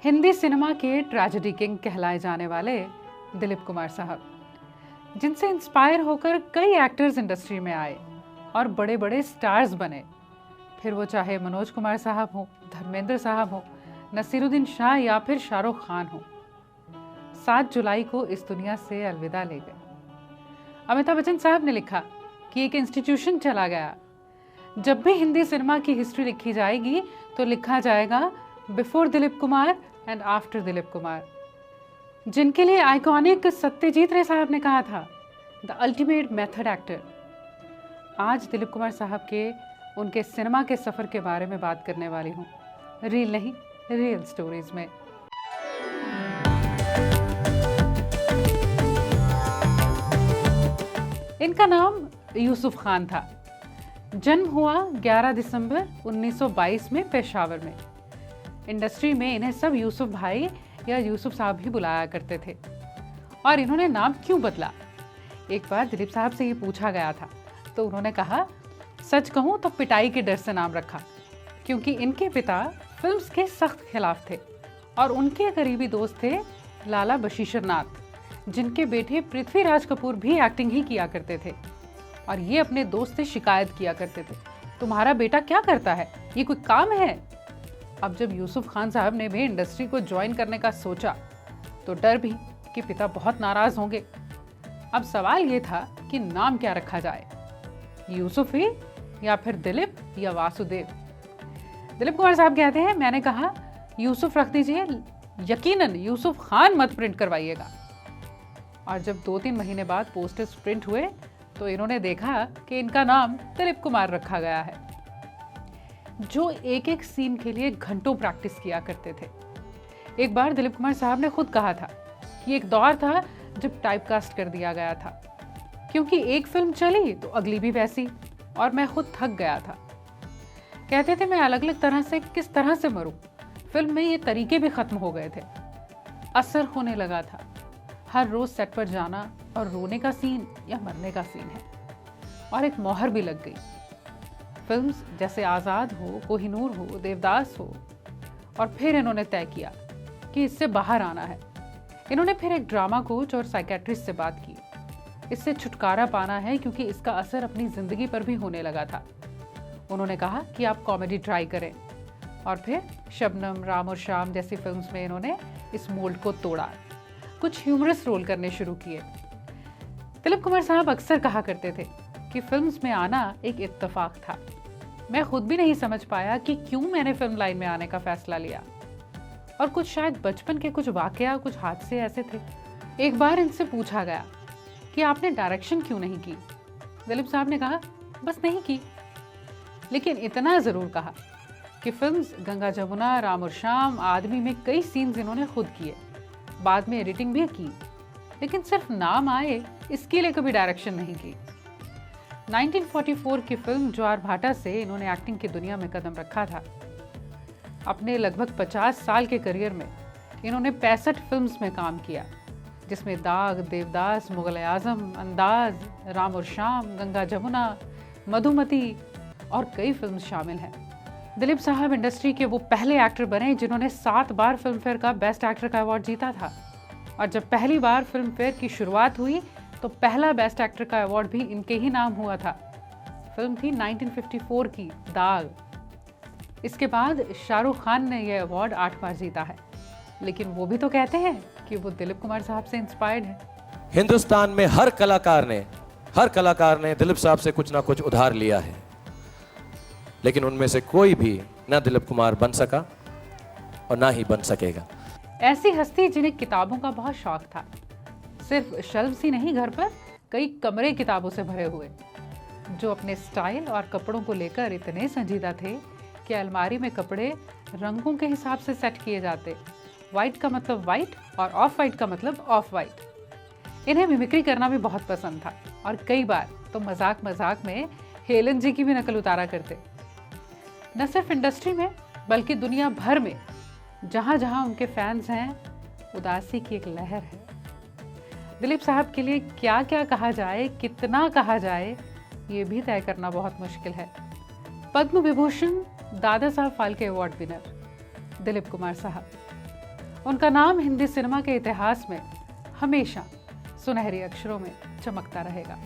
Hindi cinema के tragedy king कहलाए जाने वाले दिलीप कुमार साहब, जिनसे इंस्पायर होकर कई एक्टर्स इंडस्ट्री में आए और बड़े बड़े स्टार्स बने। फिर वो चाहे मनोज कुमार साहब हो, धर्मेंद्र साहब हो, नसीरुद्दीन शाह या फिर शाहरुख खान हो, 7 जुलाई को इस दुनिया से अलविदा ले गए। अमिताभ बच्चन साहब ने लिखा कि एक इंस्टीट्यूशन चला गया। जब भी हिंदी सिनेमा की हिस्ट्री लिखी जाएगी तो लिखा जाएगा before Dilip Kumar and after Dilip Kumar, जिनके लिए आइकॉनिक सत्यजीत रे साहब ने कहा था द अल्टीमेट मेथड एक्टर। आज दिलीप कुमार साहब के उनके सिनेमा के सफ़र के बारे में बात करने वाली हूँ, रील नहीं रियल स्टोरीज में। इनका नाम यूसुफ खान था। जन्म हुआ 11 दिसंबर 1922 में पेशावर में। इंडस्ट्री में इन्हें सब यूसुफ भाई या यूसुफ साहब भी बुलाया करते थे। और इन्होंने नाम क्यों बदला? एक बार दिलीप साहब से ये पूछा गया था तो उन्होंने कहा, सच कहूँ तो पिटाई के डर से नाम रखा, क्योंकि इनके पिता फिल्म्स के सख्त खिलाफ थे और उनके करीबी दोस्त थे लाला बशीर नाथ, जिनके बेटे पृथ्वीराज कपूर भी एक्टिंग ही किया करते थे। और ये अपने दोस्त से शिकायत किया करते थे, तुम्हारा बेटा क्या करता है, ये कोई काम है? अब जब यूसुफ खान साहब ने भी इंडस्ट्री को ज्वाइन करने का सोचा तो डर भी कि पिता बहुत नाराज होंगे। अब सवाल ये था कि नाम क्या रखा जाए, यूसुफ ही या फिर दिलीप या वासुदेव। दिलीप कुमार साहब कहते हैं, मैंने कहा यूसुफ रख दीजिए, यकीनन यूसुफ खान मत प्रिंट करवाइएगा। और जब 2-3 महीने बाद पोस्टर्स प्रिंट हुए तो इन्होंने देखा कि इनका नाम दिलीप कुमार रखा गया है। जो एक एक सीन के लिए घंटों प्रैक्टिस किया करते थे। एक बार दिलीप कुमार साहब ने खुद कहा था कि एक दौर था जब टाइपकास्ट कर दिया गया था, क्योंकि एक फिल्म चली तो अगली भी वैसी, और मैं खुद थक गया था। कहते थे मैं अलग अलग तरह से किस तरह से मरूं। फिल्म में ये तरीके भी खत्म हो गए थे, असर होने लगा था। हर रोज सेट पर जाना और रोने का सीन या मरने का सीन है, और एक मोहर भी लग गई। फिल्म्स जैसे आज़ाद हो, कोहिनूर हो, देवदास हो, और फिर इन्होंने तय किया कि इससे बाहर आना है। इन्होंने फिर एक ड्रामा कोच और साइकेट्रिस्ट से बात की, इससे छुटकारा पाना है क्योंकि इसका असर अपनी ज़िंदगी पर भी होने लगा था। उन्होंने कहा कि आप कॉमेडी ट्राई करें, और फिर शबनम, राम और शाम जैसी फिल्म्स में इन्होंने इस मोल्ड को तोड़ा, कुछ ह्यूमरस रोल करने शुरू किए। दिलीप कुमार साहब अक्सर कहा करते थे कि फिल्म्स में आना एक इत्तेफाक था। मैं खुद भी नहीं समझ पाया कि क्यों मैंने फिल्म लाइन में आने का फैसला लिया, और कुछ शायद बचपन के कुछ वाकया, कुछ हादसे ऐसे थे। एक बार इनसे पूछा गया कि आपने डायरेक्शन क्यों नहीं की? दिलीप साहब ने कहा, बस नहीं की। लेकिन इतना ज़रूर कहा कि फिल्म्स गंगा जमुना, राम और शाम, आदमी में कई सीन्स इन्होंने खुद किए, बाद में एडिटिंग भी की, लेकिन सिर्फ नाम आए इसके लिए कभी डायरेक्शन नहीं की। 1944 की फिल्म ज्वार भाटा से इन्होंने एक्टिंग की दुनिया में कदम रखा था। अपने लगभग 50 साल के करियर में इन्होंने 65 फिल्म्स में काम किया, जिसमें दाग, देवदास, मुगल आजम, अंदाज, राम और शाम, गंगा जमुना, मधुमती और कई फिल्म्स शामिल हैं। दिलीप साहब इंडस्ट्री के वो पहले एक्टर बने जिन्होंने 7 बार फिल्म फेयर का बेस्ट एक्टर का अवार्ड जीता था। और जब पहली बार फिल्म फेयर की शुरुआत हुई तो पहला बेस्ट एक्टर का अवार्ड भी इनके ही नाम हुआ था। फिल्म थी 1954 की दाग। इसके बाद शाहरुख खान ने यह अवार्ड 8 बार जीता है, लेकिन वो भी तो कहते हैं कि वो दिलीप कुमार साहब से इंस्पायर्ड है। हिंदुस्तान में हर कलाकार ने दिलीप साहब से कुछ ना कुछ उधार लिया है, लेकिन उनमें से कोई भी ना दिलीप कुमार बन सका और ना ही बन सकेगा। ऐसी हस्ती जिन्हें किताबों का बहुत शौक था, सिर्फ शेल्फ्स ही नहीं, घर पर कई कमरे किताबों से भरे हुए, जो अपने स्टाइल और कपड़ों को लेकर इतने संजीदा थे कि अलमारी में कपड़े रंगों के हिसाब से सेट किए जाते। वाइट का मतलब वाइट और ऑफ वाइट का मतलब ऑफ वाइट। इन्हें मिमिक्री करना भी बहुत पसंद था, और कई बार तो मजाक मजाक में हेलन जी की भी नकल उतारा करते। न सिर्फ इंडस्ट्री में बल्कि दुनिया भर में जहाँ जहाँ उनके फैंस हैं, उदासी की एक लहर है। दिलीप साहब के लिए क्या क्या कहा जाए, कितना कहा जाए, ये भी तय करना बहुत मुश्किल है। पद्म विभूषण, दादा साहब फाल्के अवार्ड विनर दिलीप कुमार साहब, उनका नाम हिंदी सिनेमा के इतिहास में हमेशा सुनहरे अक्षरों में चमकता रहेगा।